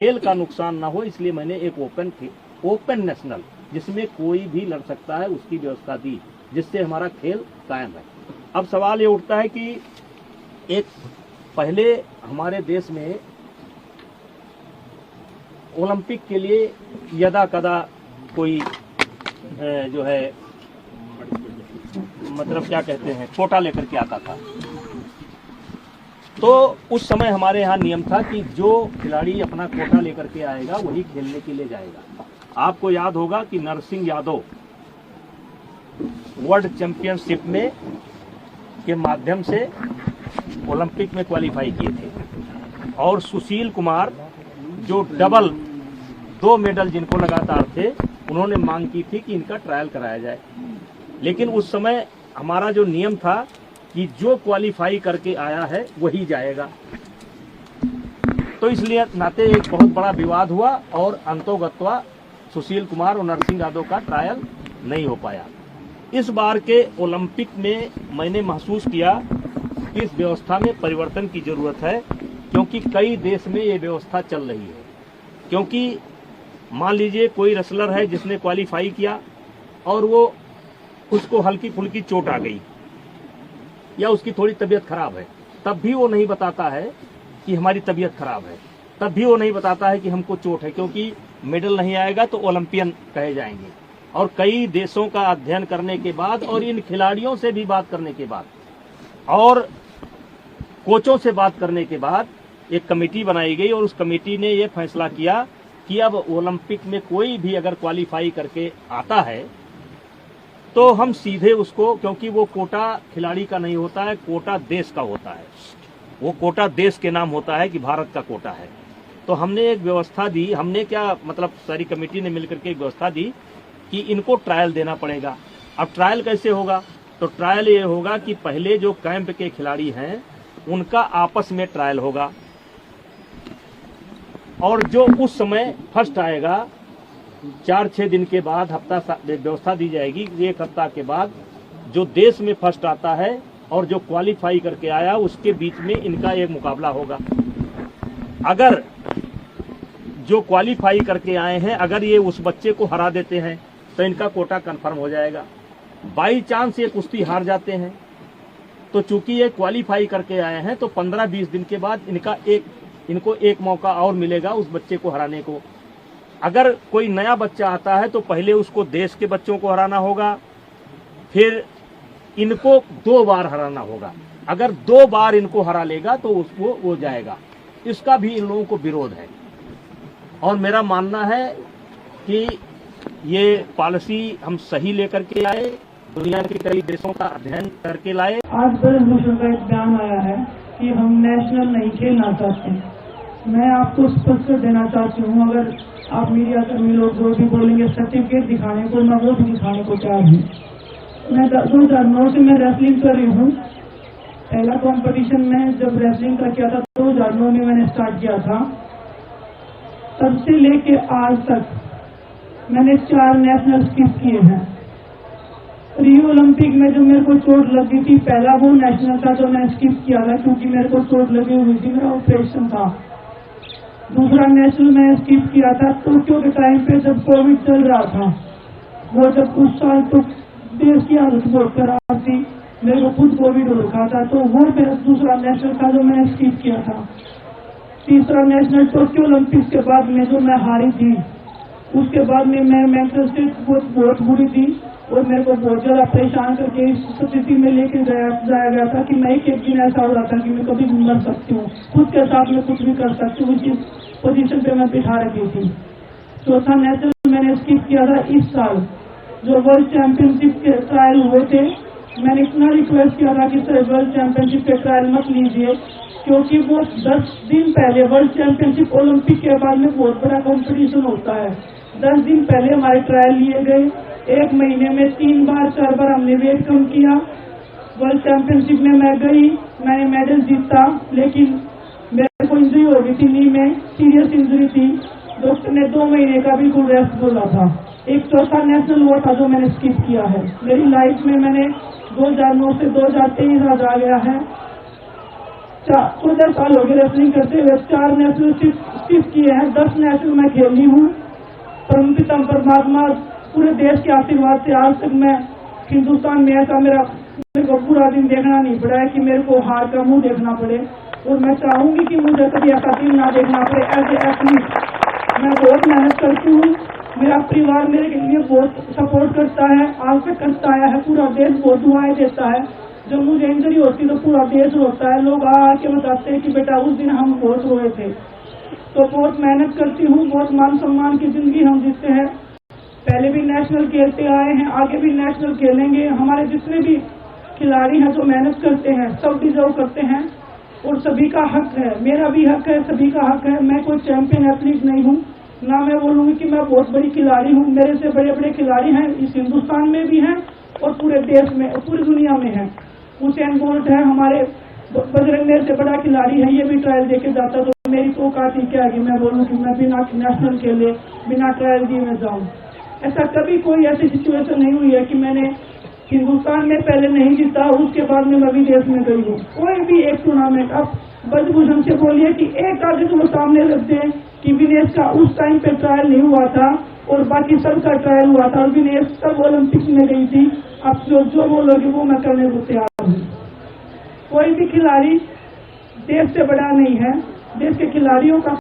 खेल का नुकसान ना हो, इसलिए मैंने एक ओपन नेशनल जिसमें कोई भी लड़ सकता है उसकी व्यवस्था दी, जिससे हमारा खेल कायम है। अब सवाल ये उठता है कि एक पहले हमारे देश में ओलंपिक के लिए यदा कदा कोई जो है मतलब क्या कहते हैं कोटा लेकर के आता था। तो उस समय हमारे यहाँ नियम था कि जो खिलाड़ी अपना कोटा लेकर के आएगा वही खेलने के लिए जाएगा। आपको याद होगा कि नरसिंह यादव वर्ल्ड चैंपियनशिप में के माध्यम से ओलंपिक में क्वालिफाई किए थे, और सुशील कुमार जो डबल 2 मेडल जिनको लगातार थे, उन्होंने मांग की थी कि इनका ट्रायल कराया जाए। लेकिन उस समय हमारा जो नियम था कि जो क्वालिफाई करके आया है वही जाएगा। तो इसलिए नाते एक बहुत बड़ा विवाद हुआ और अंतोगत्वा सुशील कुमार और नरसिंह यादव का ट्रायल नहीं हो पाया। इस बार के ओलंपिक में मैंने महसूस किया कि इस व्यवस्था में परिवर्तन की जरूरत है, क्योंकि कई देश में ये व्यवस्था चल रही है। क्योंकि मान लीजिए कोई रेसलर है जिसने क्वालिफाई किया और वो उसको हल्की फुल्की चोट आ गई या उसकी थोड़ी तबीयत खराब है, तब भी वो नहीं बताता है कि हमारी तबीयत खराब है, तब भी वो नहीं बताता है कि हमको चोट है, क्योंकि मेडल नहीं आएगा तो ओलंपियन कहे जाएंगे। और कई देशों का अध्ययन करने के बाद और इन खिलाड़ियों से भी बात करने के बाद और कोचों से बात करने के बाद एक कमेटी बनाई गई और उस कमेटी ने ये फैसला किया कि अब ओलंपिक में कोई भी अगर क्वालिफाई करके आता है तो हम सीधे उसको, क्योंकि वो कोटा खिलाड़ी का नहीं होता है, कोटा देश का होता है, वो कोटा देश के नाम होता है कि भारत का कोटा है। तो हमने एक व्यवस्था दी, हमने क्या मतलब सारी कमेटी ने मिलकर के एक व्यवस्था दी कि इनको ट्रायल देना पड़ेगा। अब ट्रायल कैसे होगा? तो ट्रायल ये होगा कि पहले जो कैंप के खिलाड़ी हैं उनका आपस में ट्रायल होगा, और जो उस समय फर्स्ट आएगा 4-6 दिन के बाद हफ्ता व्यवस्था दी जाएगी, 1 हफ्ता के बाद जो देश में फर्स्ट आता है और जो क्वालिफाई करके आया उसके बीच में इनका एक मुकाबला होगा। अगर जो क्वालिफाई करके आए हैं अगर ये उस बच्चे को हरा देते हैं तो इनका कोटा कंफर्म हो जाएगा। बाई चांस ये कुश्ती हार जाते हैं तो चूंकि ये क्वालिफाई करके आए हैं तो 15-20 दिन के बाद इनको एक मौका और मिलेगा उस बच्चे को हराने को। अगर कोई नया बच्चा आता है तो पहले उसको देश के बच्चों को हराना होगा, फिर इनको 2 बार हराना होगा। अगर 2 बार इनको हरा लेगा तो उसको वो जाएगा। इसका भी इन लोगों को विरोध है और मेरा मानना है कि ये पॉलिसी हम सही लेकर के आए, दुनिया के कई देशों का अध्ययन करके लाए। आज ब्रजभूषण का एक बयान आया है कि हम नेशनल नहीं खेलना चाहते। मैं आपको स्पष्ट देना चाहती हूँ, अगर आप मीडिया कर्मी लोग जो भी बोलेंगे सर्टिफिकेट दिखाने को, मैं वो भी दिखाने को तैयार हूँ। मैं 2009 से मैं रेसलिंग कर रही हूँ। पहला कंपटीशन में जब रेसलिंग का किया था 2009 में मैंने स्टार्ट किया था। तब से लेके आज तक मैंने 4 नेशनल स्किप किए हैं। रियो ओलंपिक में जो मेरे को चोट लगी थी, पहला वो नेशनल था जो मैं स्किप किया था क्योंकि मेरे को चोट लगी हुई थी, मेरा ऑपरेशन था। दूसरा नेशनल मैं स्किप किया था टोक्यो के टाइम पे जब कोविड चल रहा था। वो जब उस साल तो देश की हालत बहुत खराब थी, मेरे को खुद कोविड हो रखा था, तो वो मेरा दूसरा नेशनल था जो मैंने स्किप किया था। तीसरा नेशनल टोक्यो ओलंपिक्स के बाद में जो मैं हारी थी, उसके बाद में मैं मेंटल स्टेट बहुत बुरी थी और मेरे को बहुत ज्यादा परेशान करके इस स्थिति में लेके जाया गया था कि मैं एक दिन ऐसा हो रहा था कि मैं कभी भी मर सकती हूँ, खुद के साथ में कुछ भी कर सकती हूँ, इस पोजीशन पे मैं बिठा रखी थी। चौथा नेशनल मैंने स्किप किया था इस साल जो वर्ल्ड चैंपियनशिप के ट्रायल हुए थे। मैंने इतना रिक्वेस्ट किया था कि सर वर्ल्ड चैंपियनशिप के ट्रायल मत लीजिए, क्योंकि वो 10 दिन पहले वर्ल्ड चैंपियनशिप ओलंपिक के बाद में बहुत बड़ा कंपटीशन होता है। 10 दिन पहले हमारे ट्रायल लिए गए, 1 महीने में 3 बार 4 बार हमने वेट कम किया। वर्ल्ड चैंपियनशिप में मैं गई, मैंने मेडल जीता, लेकिन मेरे को इंजरी हो गई थी, नी में सीरियस इंजरी थी। डॉक्टर ने 2 महीने का बिल्कुल रेस्ट बोला था। एक चौथा नेशनल वो था जो मैंने स्किप किया है। मेरी लाइफ में मैंने 2009 से 2023 आ गया है, 14 साल हो गए रेसलिंग करते हुए, 4 नेशनल 36 किए हैं, 10 नेशनल मैं खेली हूँ। परमपिता परमात्मा पूरे देश के आशीर्वाद से आज तक मैं हिंदुस्तान में ऐसा मेरे को पूरा दिन देखना नहीं पड़ा है कि मेरे को हार का मुंह देखना पड़े। और मैं चाहूंगी कि मुझे कभी ऐसा दिन ना देखना पड़े। एज ए एथलीट मैं बहुत मेहनत करती हूँ, मेरा परिवार मेरे लिए बहुत सपोर्ट करता है, आज तक करता आया है, पूरा देश बहुत दुआएं देता है। जब मुझे इंजरी होती तो पूरा देश रोता है, लोग आके बताते हैं कि बेटा उस दिन हम बहुत रोए थे। तो बहुत मेहनत करती हूँ, बहुत मान सम्मान की जिंदगी हम जीते हैं। पहले भी नेशनल खेलते आए हैं, आगे भी नेशनल खेलेंगे। हमारे जितने भी खिलाड़ी हैं जो मेहनत करते हैं सब डिजर्व करते हैं और सभी का हक है, मेरा भी हक है, सभी का हक है। मैं कोई चैंपियन एथलीट नहीं हूँ, ना मैं बोलूंगी कि मैं बहुत बड़ी खिलाड़ी हूँ। मेरे से बड़े बड़े खिलाड़ी हैं, इस हिंदुस्तान में भी हैं और पूरे देश में और पूरी दुनिया में हैं। उसेन बोल्ट है हमारे, बजरंग मेरे से बड़ा खिलाड़ी है, ये भी ट्रायल देके जाता। तो मेरी तो औकात ही क्या है कि मैं बोलूँ कि मैं बिना नेशनल खेले बिना ट्रायल दिए मैं जाऊँ। ऐसा कभी कोई ऐसी सिचुएशन नहीं हुई है कि मैंने हिंदुस्तान में पहले नहीं जीता, उसके बाद में मैं विदेश में गई हूँ। कोई भी एक टूर्नामेंट आप ब्रजभूषण से बोलिए कि एक कागज वो सामने रख दें कि विनेश का उस टाइम पे ट्रायल नहीं हुआ था और बाकी सबका ट्रायल हुआ था और विनेश सब ओलंपिक्स में गई थी। अब जो बोलोगे वो मैं करने को तैयार हूँ। कोई भी खिलाड़ी देश से बड़ा नहीं है, देश के खिलाड़ियों का